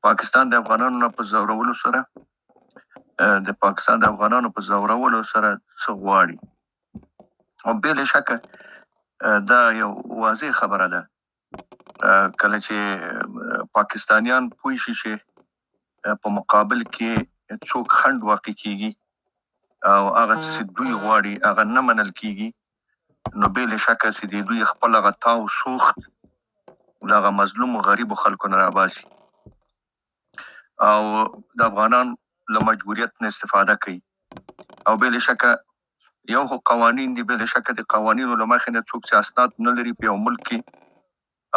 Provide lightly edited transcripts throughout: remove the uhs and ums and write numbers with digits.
پاکستان د افغانانو نه په ځورولو سره د پاکستان د افغانانو په ځورولو سره څه غواړي. او بې له شکه دا یو واضح خبره ده کله چې پاکستانیان پوه شي چې په مقابل کې څوک خنډ واقع کیږي او هغه چې دوی غواړي هغه نه منل کیږي، نو بې له شکه چې دوی خپل هغه تاو سوخت د هغه مظلوم و غریبو خلکو نه راباسي او د افغانان له مجبوریت نه استفاده کوي. او بې له شکه یو خو قوانین دي، بې له شکه د قوانینو له مخې نه څوک چې اسناد نه لري په یو ملک کې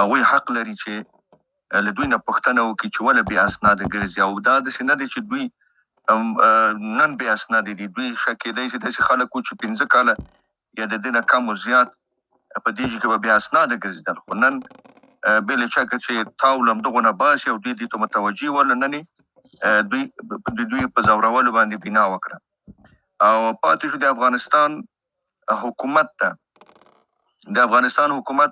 هغوی حق لري چې له دوی نه پوښتنه وکړي چې ولې بې اسناده ګرځي. او دا داسې نه دی چې دوی نن بې اسناده دي، دوی شک کېدی شي داسې خلک وو چې 15 کاله یا د دې نه کم و زیات په دې کې به بې اسناده ګرځېدل، خو نن بې له شکه چې تاو له همدغو نه باسي او دوی دې ته متوجه ول، نن دوی په ځورولو باندې بنا وکړه. او پاتې شو د افغانستان حکومت ته. د افغانستان حکومت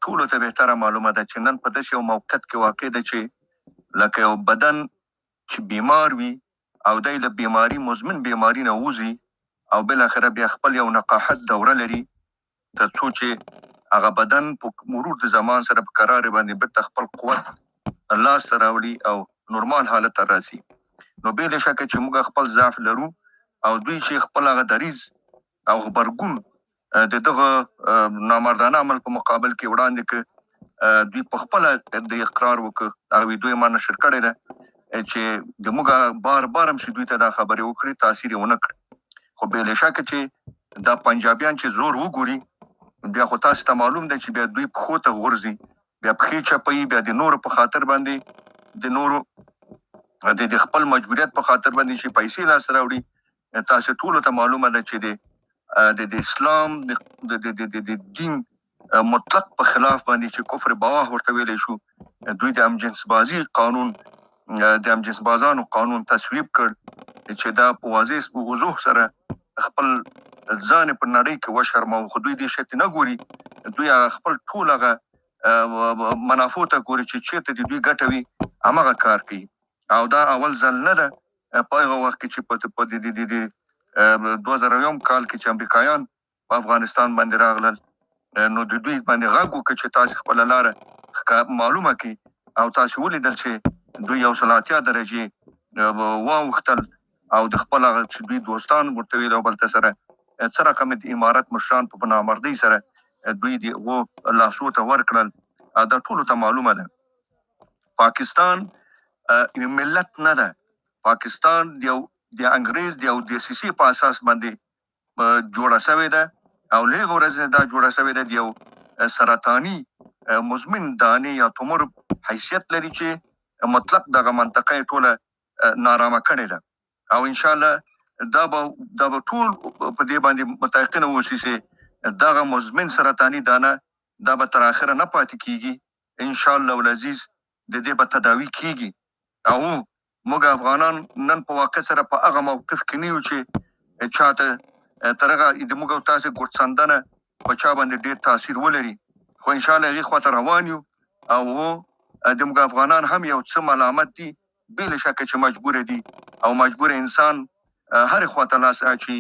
ټولو ته بهتره معلومه ده چې نن په داسې یو موقعیت کې واقع ده چې لکه یو بدن چې بیمار وي او دی له بیماري مزمن بیماري نه وځي او بالاخره بیا خپل یو نقاحت دوره لري تر څو چې هغه بدن په مرور د زمان سره په قرار باندې بیرته خپل قوت لاسته راوړي او نورمال حالت ته راسي. نو بې له شکه چې موږ خپل ضعف لرو او دوی چې خپل هغه دریځ او غبرګون د دغه نامردانه عمل په مقابل کې وړاندې کړ، دوی په خپله د اقرار وکړ او دوی ما نشر کړی ده چې د موږ بار بار هم چې دوی ته دا خبرې وکړي تاثیر یې ونه کړ. خو بې له شکه چې دا پنجابیان چې زور وګوري بیا خو تاسو ته معلوم ده چې بیا دوی پښو ته غورځي، بیا پښې چپوي، بیا د نورو په خاطر باندې د نورو د خپل مجبوریت په خاطر باندې چې پیسې لاسته راوړي. تاسو ټولو ته معلومه ده چې د اسلام د دین مطلق په خلاف باندې چې کفر بواح ورته ویلی شو، دوی د امجنس بازی قانون د امجنس بازانو قانون تصویب کړ چې دا په واضح وضوح سره خپل ځان په نړۍ کې وشرمو. خو دوی دې شت نه ګوري، دوی خپل ټول هغه منافع ته ګوري چې چیرته د دوی ګټه وي هماغه کار کوي. او دا اول ځل نه ده په هغه وخت کې چې په 2000 کال کې چې امریکایان په افغانستان باندې راغلل، نو د دوی باندې غږ وکړ چې تاسو خپل لاره معلومه کړئ او تاسو ولیدل چې دوی 180 درجې واوښتل او د خپل هغه چې دوی دوستان ورته ویل او بل ته سره څه رقم د امارت مشران په نامردۍ سره دوی د لاسو ته ورکړل. دا ټولو ته معلومه ده. پاکستان ملت نه ده، پاکستان د انګریز د دسیسې په اساس باندې جوړه شوې ده او له ورځې دا جوړه شوې ده د یو سرطاني مزمن دانې یا تومور حیثیت لري چې مطلق دغه منطقه ټوله نارامه کړې ده. او ان شاء الله دا به ټول په دې باندې متيقن اوسئ چې دغه مزمن سرطاني دانه دا به تر اخره نه پاتې کیږي، ان شاء الله العزیز د دې په تداوی کیږي. او موږ افغانان نن په واقع سره په هغه موقف کې نه یو چې چاته ترغه د موږ تاسو ګوتسندنه په چا باندې ډیر تاثیر ولري، خو ان شاء الله هغه خاطر روان یو او د موږ افغانان هم یو څه ملامت دي، بې له شکه چې مجبور دي او مجبور انسان هر خواته لاس اچي.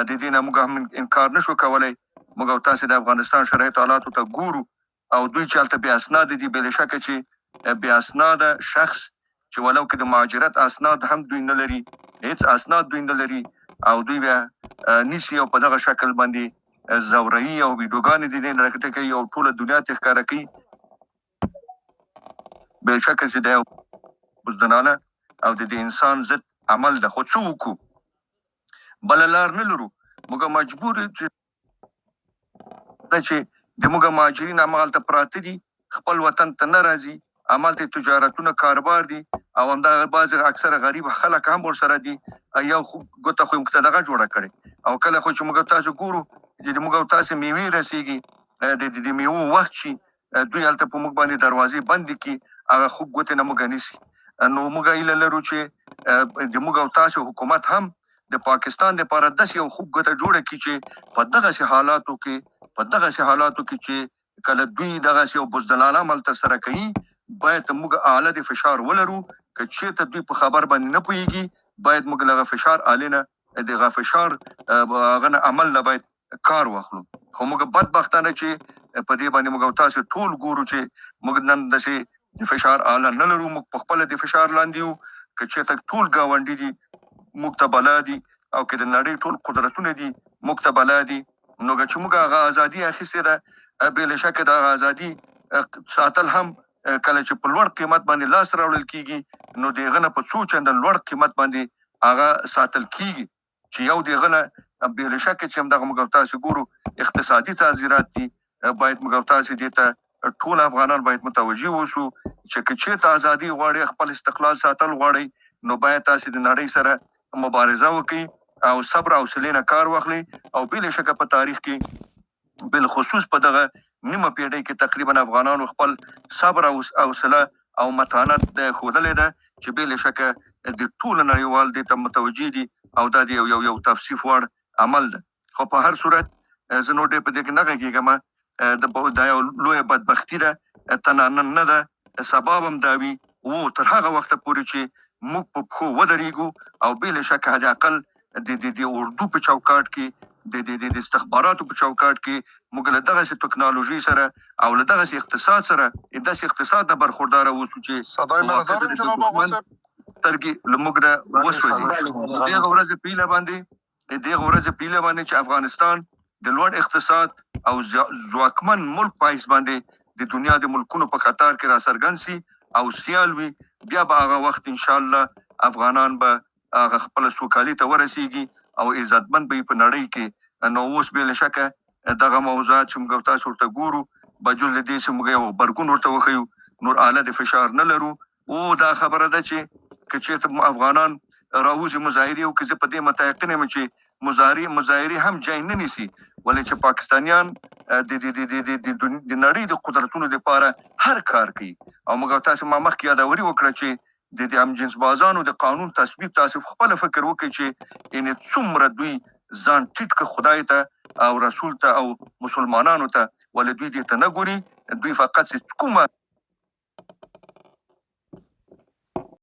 د دې نه موږ هم انکار نشو کولای. موږ تاسو د افغانستان شرایط حالات ته ګورو او دوی چالت بیا اسناد دي، بې له شکه چې بیا اسناد شخص چې ولو کې د مهاجرت اسناد هم دوی نه لري، هیڅ اسناد دوی نه لري او دوی بیا نیسی او په دغه شکل باندې زوري او ویډیوګانې د دې راکټه کوي او ټول دنیا ته ښکاره کوي. بې شکه چې دا بزدلانه او د انسان ضد عمل ده. خو څه وکړو؟ بله لار نه لرو. موږ مجبور چې د موږ مهاجرین همالته پراته دي، خپل وطن ته نه راځي، همالته تجارتونه کاروبار دي او همدغه بعض اکثره غریب خلک هم ورسره دي. یو ګوته خو موږ ته دغه جوړه کړې او کله خو چې موږ تاسو ګورو چې موږ تاسو میوې رسیږي د میوو وخت شي دوی هلته په موږ باندې دروازې بندې کړي، هغه خوب ګوتې نه موږ نیسي. نو موږ هیله لرو چې د موږ تاسو حکومت هم د پاکستان لپاره داسې یو خوب ګوته جوړه کړي چې په دغسې حالاتو کې چې کله دوی دغسې یو بزدلانه عمل ترسره کوي باید موږ اعلی د فشار ولرو که چېرته دوی په خبر باندې نه پوهېږي باید موږ لغه فشار اعلی نه دغه فشار هغه نه عمل نه باید کار واخلو. خو موږ بدبختانه چې په دې باندې موږ تاسو ټول ګورو چې موږ نن داسې د فشار اعلی نه لرو. موږ په خپله د فشار لاندې یو که چېرته ټول ګاونډي دي موږ ته بلا دي او که د نړۍ ټول قدرتونه دي موږ ته بلا دي نو که چې موږ هغه ازادي اخیستې ده بې شکه د هغه ازادي ساتل هم کله چې په لوړ قیمت باندې لاس راوړل کیږي نو د هغه نه په څو چنده لوړ قیمت باندې هغه ساتل کیږي چې یو د هغه نه بې شکه چې همدغه موږ تاسو ګورو اقتصادي تعزیرات دي باید موږ تاسو دې ته ټول افغانان باید متوجه اوسو چې که چېرته ازادي غواړي خپل استقلال ساتل غواړي نو باید تاسو د نړۍ سره مبارزه وکړئ او صبر او حوصلې نه کار واخلي او بې شکه په تاریخ کې بالخصوص په دغه نیمه پیړۍ کې تقریبا افغانانو خپل صبر او حوصله او متانت ښودلې ده چې بې شکه د ټول نړیوال دې ته متوجه دي او دا د یو توصیف وړ عمل ده. خو په هر صورت زه نور ډېر په دې کې نه غږېږم دا یو لویه بدبختي ده تنانن نه ده سبب هم دا وي تر هغه وخته پورې چې موږ په پښو ودرېږو او بې شکه حد اقل د اردو په چوکاټ کې د استخباراتو په چوکاټ کې موږ له دغسې ټکنالوژي سره او له دغسې اقتصاد سره داسې اقتصاد نه برخورداره اوسو چې صدای من داریم جناب آقا صاحب سترګې له موږ نه وسوځي. دغه ورځې په هیله باندې چې افغانستان د لوړ اقتصاد او ځواکمن ملک په حیث باندې د دنیا د ملکونو په قطار کې راڅرګند سي او سیال وي بیا به هغه وخت انشاءالله افغانان به هغه خپل سوکالي ته ورسیږي او عزتمند به په نړۍ کې. نو اوس بې شکه دغه موضوعات چې موږ تاسو ورته ګورو بجز د دې چې موږ یو غبرګون ورته وښیو نور اعلی د فشار نه لرو دا خبره ده چې که چېرته افغانان راوځي مظاهرې وکړي زه په دې متیقن یم چې مظاهرې هم جای نه نیسي ولې چې پاکستانیان د نړۍ د قدرتونو لپاره هر کار کوي او موږ تاسو ما مخکې یادوري وکړه چې د هم جنس بازانو د قانون تصویب تاسو خپل فکر وکړئ چې ان څومره دوی ځان ټیټ که خدای ته او رسول ته او مسلمانانو ته ولې دوی دې ته نه ګوري دوی فقط کومه